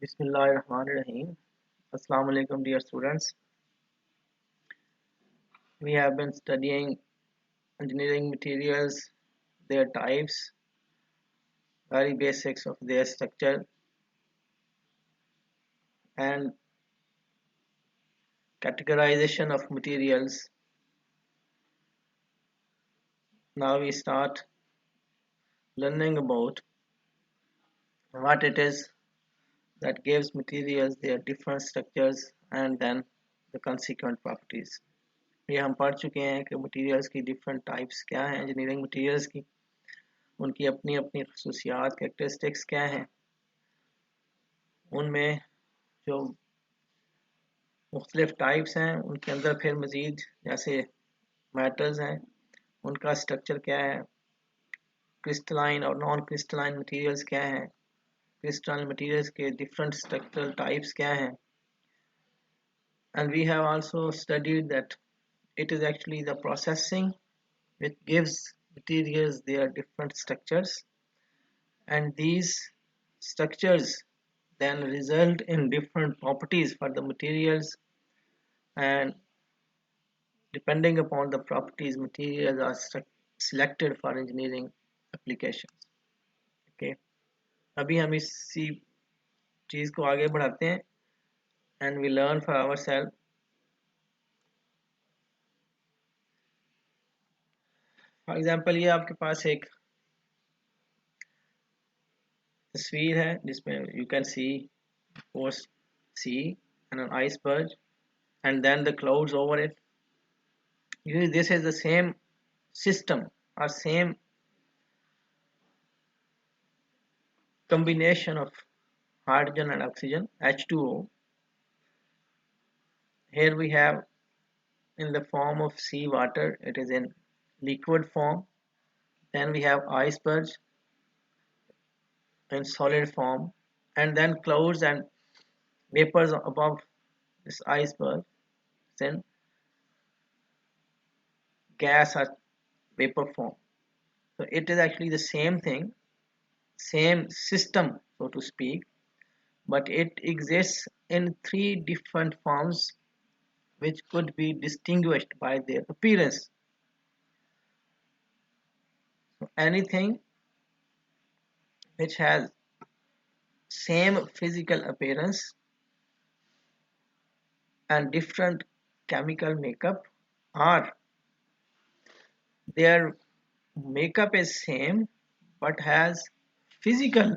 Bismillahirrahmanirrahim. Assalamu alaikum, dear students. We have been studying engineering materials, their types, very basics of their structure, and categorization of materials. Now we start learning about what it is that gives materials their different structures and then the consequent properties. ये हम पढ़ चुके हैं कि materials की different types क्या हैं engineering materials की उनकी अपनी अपनी खसूसियात कैरेक्टरिस्टिक्स क्या हैं उनमें जो मुख्तलिफ टाइप्स हैं उनके अंदर फिर मज़ीद जैसे मेटल्स हैं उनका स्ट्रक्चर क्या है क्रिस्टलाइन और नॉन क्रिस्टलाइन मटेरियल्स क्या हैं क्रिस्टलाइन मटेरियल्स के डिफरेंट स्ट्रक्चरल टाइप्स क्या हैं and we have also studied that it is actually the processing which gives materials their different structures and these structures then result in different properties for the materials and depending upon the properties materials are selected for engineering applications okay अभी हम इसी चीज को आगे बढ़ाते हैं and we learn for ourselves for example ये आपके पास एक तस्वीर है जिसमें you can see of course sea and an iceberg and then the clouds over it usually this is the same system or same combination of hydrogen and oxygen H2O here we have in the form of sea water it is in liquid form then we have iceberg in solid form and then clouds and vapors above this iceberg then gas or vapor form so it is actually the same thing same system so to speak but it exists in three different forms which could be distinguished by their appearance so anything which has same physical appearance and different chemical makeup or their makeup is same but has physical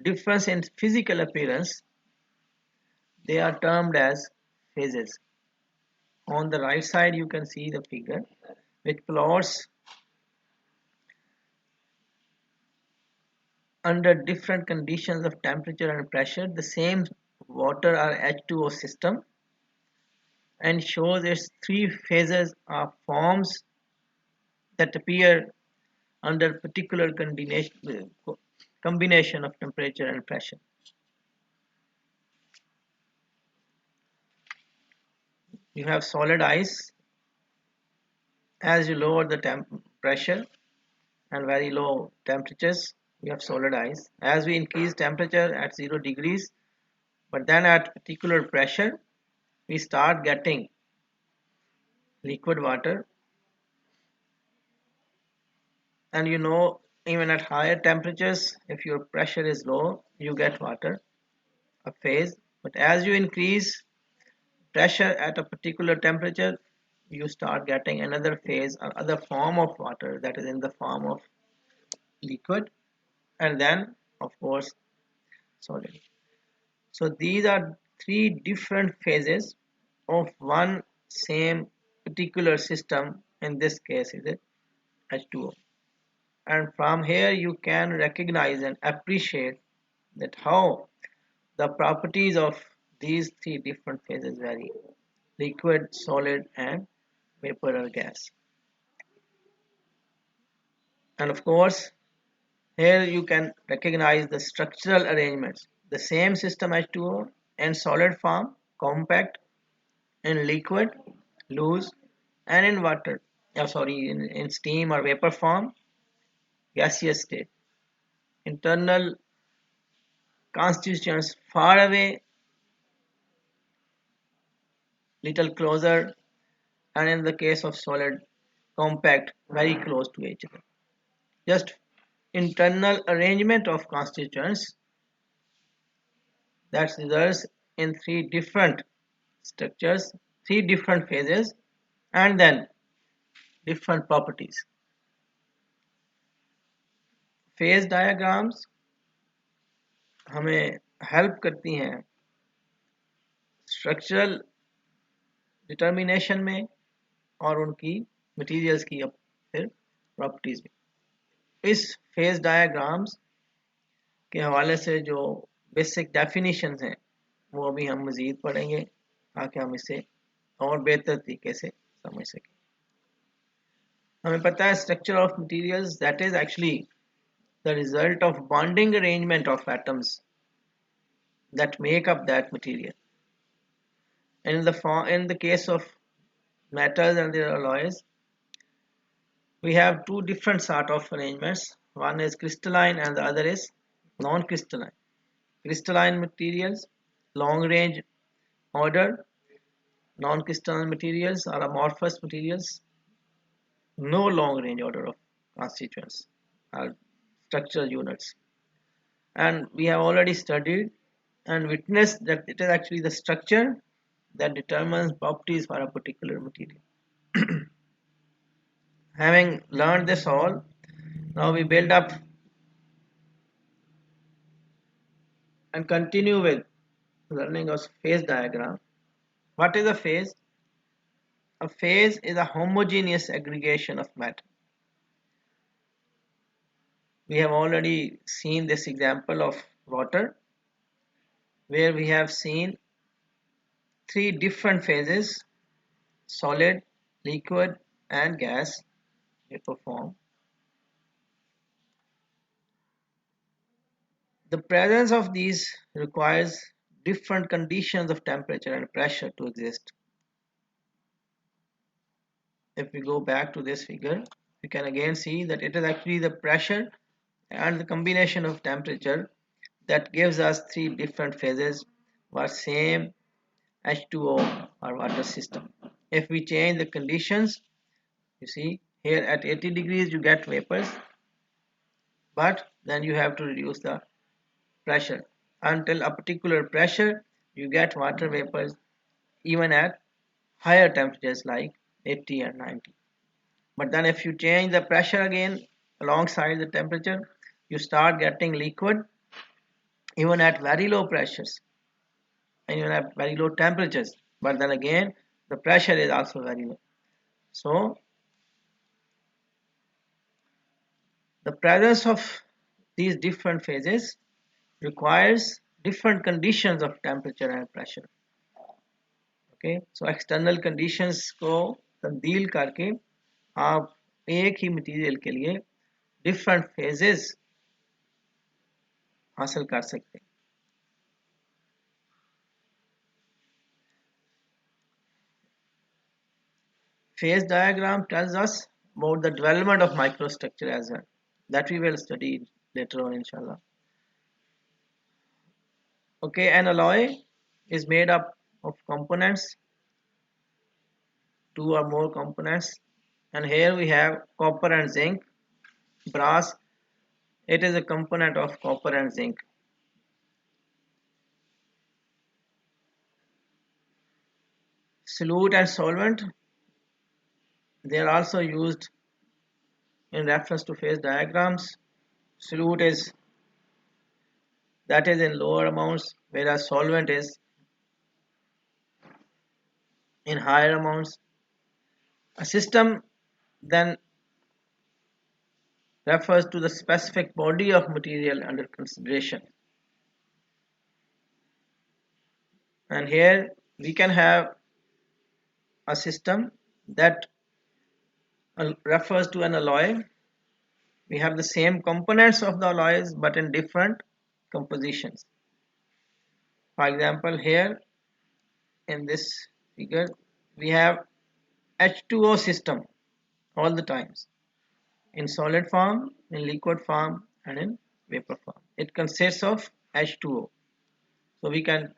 difference in physical appearance they are termed as phases on the right side you can see the figure which plots under different conditions of temperature and pressure the same water or H2O system and shows its three phases of forms that appear under particular combination of temperature and pressure. You have solid ice as you lower the pressure and very low temperatures you have solid ice as we increase temperature at 0 degrees but then at particular pressure we start getting liquid water and you know even at higher temperatures if your pressure is low you get water a phase but as you increase pressure at a particular temperature you start getting another phase or other form of water that is in the form of liquid and then of course solid so these are three different phases of one same particular system in this case is it H2O and from here you can recognize and appreciate that how the properties of these three different phases vary liquid solid and vapor or gas and of course here you can recognize the structural arrangements the same system H2O in solid form compact in liquid loose and in water in steam or vapor form gaseous state internal constituents far away, little closer, and in the case of solid, compact, very close to each other. Just internal arrangement of constituents that results in three different structures, three different phases, and then different properties. Phase diagrams हमें help करती हैं structural determination में और उनकी materials की फिर properties में। इस फेज डायग्राम्स के हवाले से जो बेसिक डेफिनेशंस हैं वो अभी हम मज़ीद पढ़ेंगे ताकि हम इसे और बेहतर तरीके से समझ सकें। हमें पता है structure of materials that is actually the result of bonding arrangement of atoms that make up that material. In the case of metals and their alloys, we have two different sort of arrangements. One is crystalline and the other is non-crystalline. Crystalline materials, long range order. Non-crystalline materials are amorphous materials, no long range order of constituents are structural units. And we have already studied and witnessed that it is actually the structure that determines properties for a particular material. Having learned this all, now we build up and continue with learning of phase diagram. What is a phase? A phase is a homogeneous aggregation of matter. We have already seen this example of water, where we have seen three different phases: solid, liquid, and gas. They perform. The presence of these requires different conditions of temperature and pressure to exist. If we go back to this figure, we can again see that it is actually the pressure and the combination of temperature that gives us three different phases for same H2O or water system. If we change the conditions, you see here at 80 degrees you get vapors, but then you have to reduce the pressure. Until a particular pressure, you get water vapors even at higher temperatures like 80 and 90. But then if you change the pressure again alongside the temperature, you start getting liquid even at very low pressures and even at very low temperatures. But then again, the pressure is also very low. So the presence of these different phases requires different conditions of temperature and pressure. Okay, so external conditions को तब्दील करके आप एक ही material के लिए different phases हासिल कर सकते हैं। Phase diagram tells us about the development of microstructure as well. That we will study later on, inshallah. Okay, an alloy is made up of components, two or more components, and here we have copper and zinc. Brass, it is a component of copper and zinc. Solute and solvent, they are also used in reference to phase diagrams. Solute is that is in lower amounts, whereas solvent is in higher amounts. A system then refers to the specific body of material under consideration. And here we can have a system that refers to an alloy. We have the same components of the alloys but in different compositions. For example, here in this figure we have H2O system all the times, in solid form, in liquid form, and in vapor form. It consists of H2O. So we can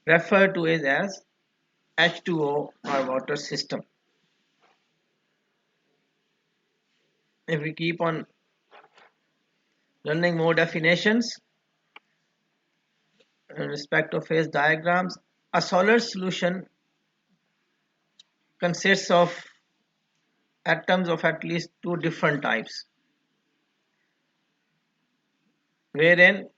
refer to it as H2O or water system. If we keep on learning more definitions in respect of phase diagrams, a solid solution consists of atoms of at least two different types, wherein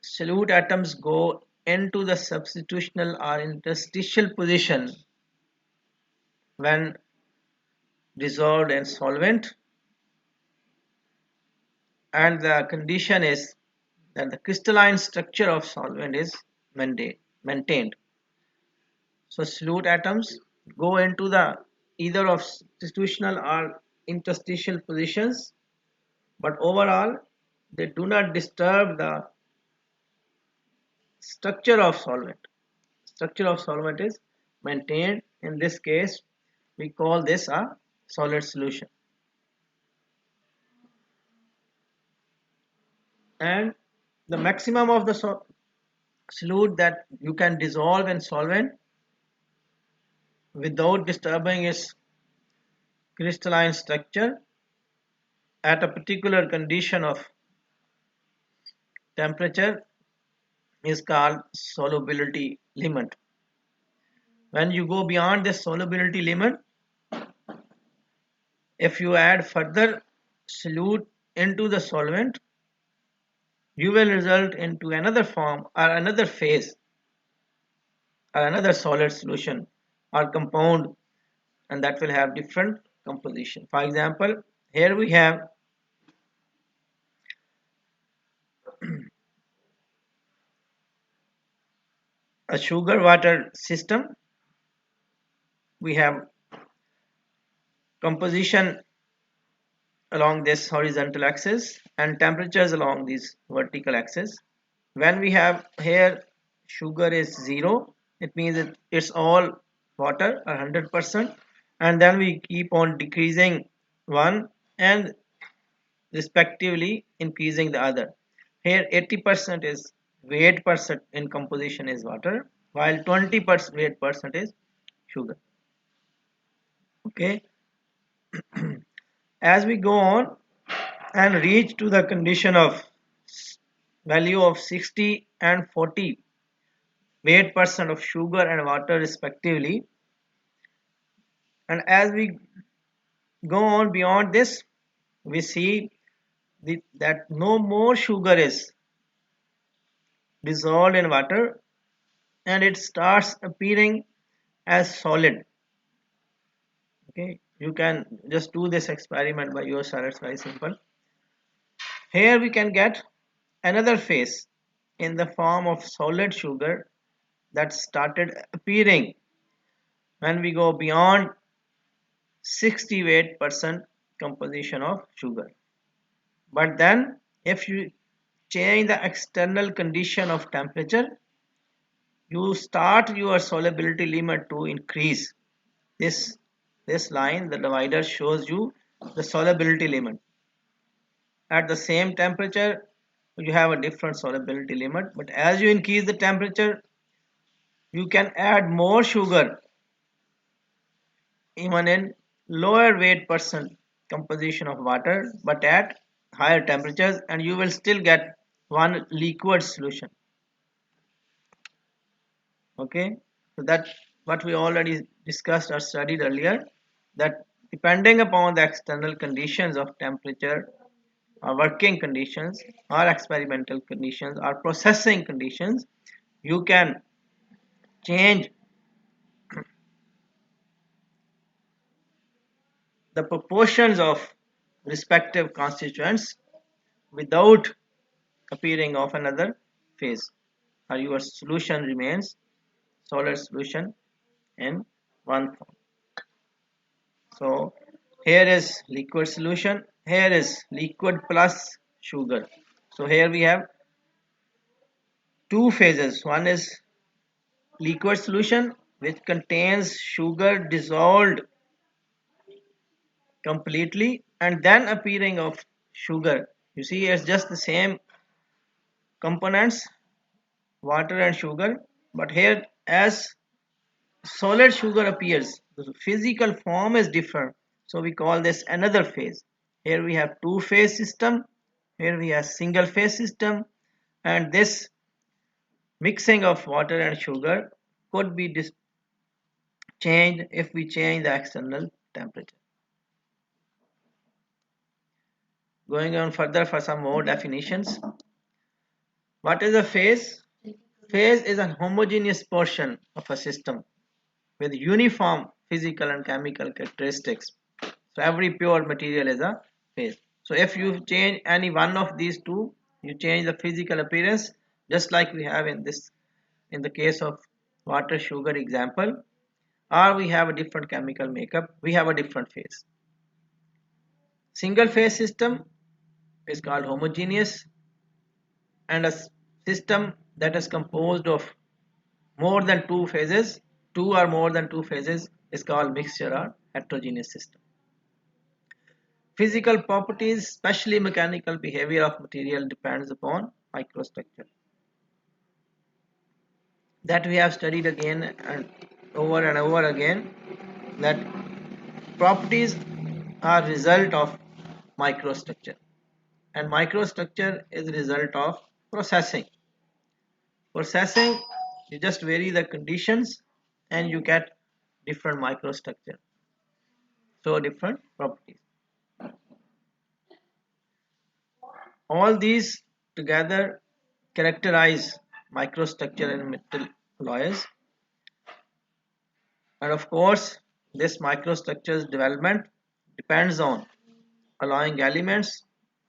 solute atoms go into the substitutional or interstitial position when dissolved in solvent, and the condition is that the crystalline structure of solvent is maintained. So solute atoms go into the either of substitutional or interstitial positions, but overall they do not disturb the structure of solvent. Structure of solvent is maintained. In this case, we call this a solid solution. And the maximum of the solute that you can dissolve in solvent without disturbing its crystalline structure at a particular condition of temperature is called solubility limit. When you go beyond this solubility limit, if you add further solute into the solvent, you will result into another form or another phase or another solid solution or compound, and that will have different composition. For example, here we have a sugar water system. We have composition along this horizontal axis and temperatures along this vertical axis. When we have here sugar is 0, it means it's all water 100%, and then we keep on decreasing one and respectively increasing the other. Here 80% is weight percent in composition is water, while 20% weight percent is sugar. Okay. As we go on and reach to the condition of value of 60 and 40 weight percent of sugar and water respectively, and as we go on beyond this, we see that no more sugar is dissolved in water and it starts appearing as solid. Okay, you can just do this experiment by yourself. It's very simple. Here we can get another phase in the form of solid sugar that started appearing when we go beyond 68% composition of sugar. But then if you change the external condition of temperature, you start your solubility limit to increase. This line, the divider, shows you the solubility limit. At the same temperature, you have a different solubility limit, but as you increase the temperature, you can add more sugar even in lower weight percent composition of water, but at higher temperatures, and you will still get one liquid solution. Okay, so that's what we already discussed or studied earlier, that depending upon the external conditions of temperature or working conditions or experimental conditions or processing conditions, you can change the proportions of respective constituents without appearing of another phase, or your solution remains solid solution in one form. So here is liquid solution, here is liquid plus sugar. So here we have two phases. One is liquid solution which contains sugar dissolved completely and then appearing of sugar. You see, it's just the same components, water and sugar, but here as solid sugar appears, the physical form is different, so we call this another phase. Here we have two phase system, here we have single phase system, and this mixing of water and sugar could be changed if we change the external temperature. Going on further for some more definitions. What is a phase? Phase is a homogeneous portion of a system with uniform physical and chemical characteristics. So every pure material is a phase. So if you change any one of these two, you change the physical appearance, just like we have in the case of water sugar example, or we have a different chemical makeup, we have a different phase. Single phase system is called homogeneous, and a system that is composed of more than two phases, two or more than two phases, is called mixture or heterogeneous system. Physical properties, especially mechanical behavior of material, depends upon microstructure. That we have studied again and over again, that properties are result of microstructure, and microstructure is result of processing. Processing, you just vary the conditions and you get different microstructure, so different properties. All these together characterize microstructure in metal alloys, and of course this microstructure's development depends on alloying elements,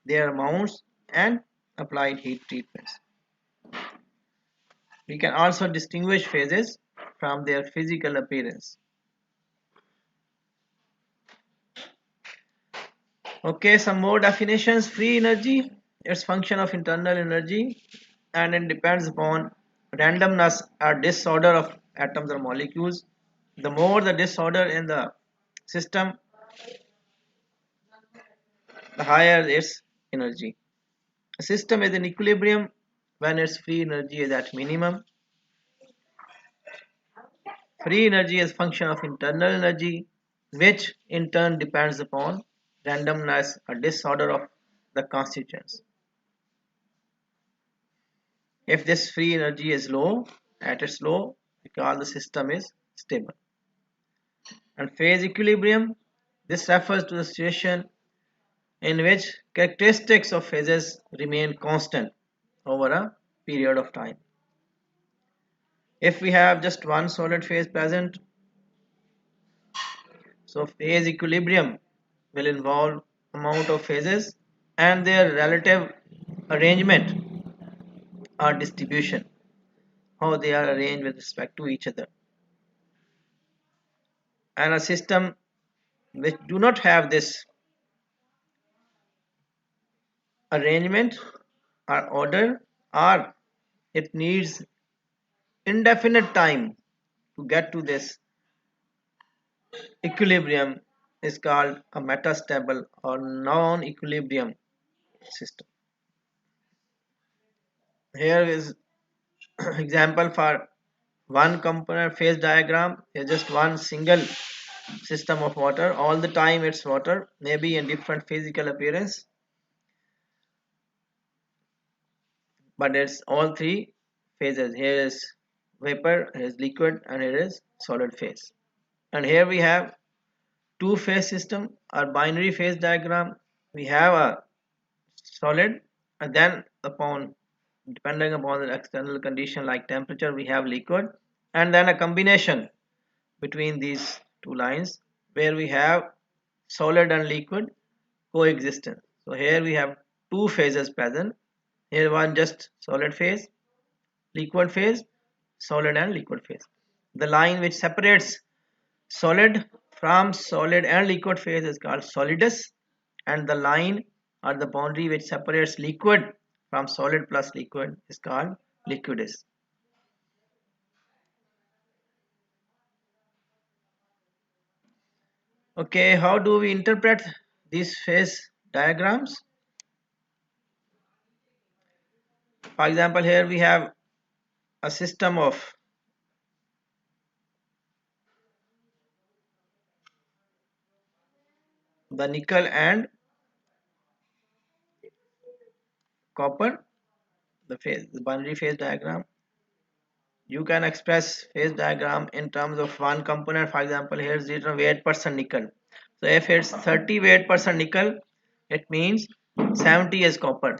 their amounts, and applied heat treatments. We can also distinguish phases from their physical appearance. Okay, some more definitions. Free energy, it's function of internal energy, and it depends upon randomness or disorder of atoms or molecules. The more the disorder in the system, the higher its energy. A system is in equilibrium when its free energy is at minimum. Free energy is function of internal energy, which in turn depends upon randomness or disorder of the constituents. If this free energy is low, at its low, we call the system is stable. And phase equilibrium, this refers to the situation in which characteristics of phases remain constant over a period of time. If we have just one solid phase present, so phase equilibrium will involve amount of phases and their relative arrangement or distribution, how they are arranged with respect to each other. And a system which do not have this arrangement or order, or it needs indefinite time to get to this equilibrium, is called a metastable or non-equilibrium system. Here is example for one component phase diagram is just one single system of water. All the time it's water, maybe in different physical appearance, but it's all three phases. Here is vapor, here is liquid, and here is solid phase. And here we have two phase system or binary phase diagram. We have a solid, and then upon depending upon the external condition like temperature, we have liquid, and then a combination between these two lines where we have solid and liquid coexistence. So here we have two phases present. Here one just solid phase, liquid phase, solid and liquid phase. The line which separates solid from solid and liquid phase is called solidus, and the line or the boundary which separates liquid from solid plus liquid is called liquidus. Okay, how do we interpret these phase diagrams? For example, here we have a system of the nickel and copper, the binary phase diagram. You can express phase diagram in terms of one component. For example, here is written weight % nickel. So if it's 30 weight % nickel, it means 70 is copper.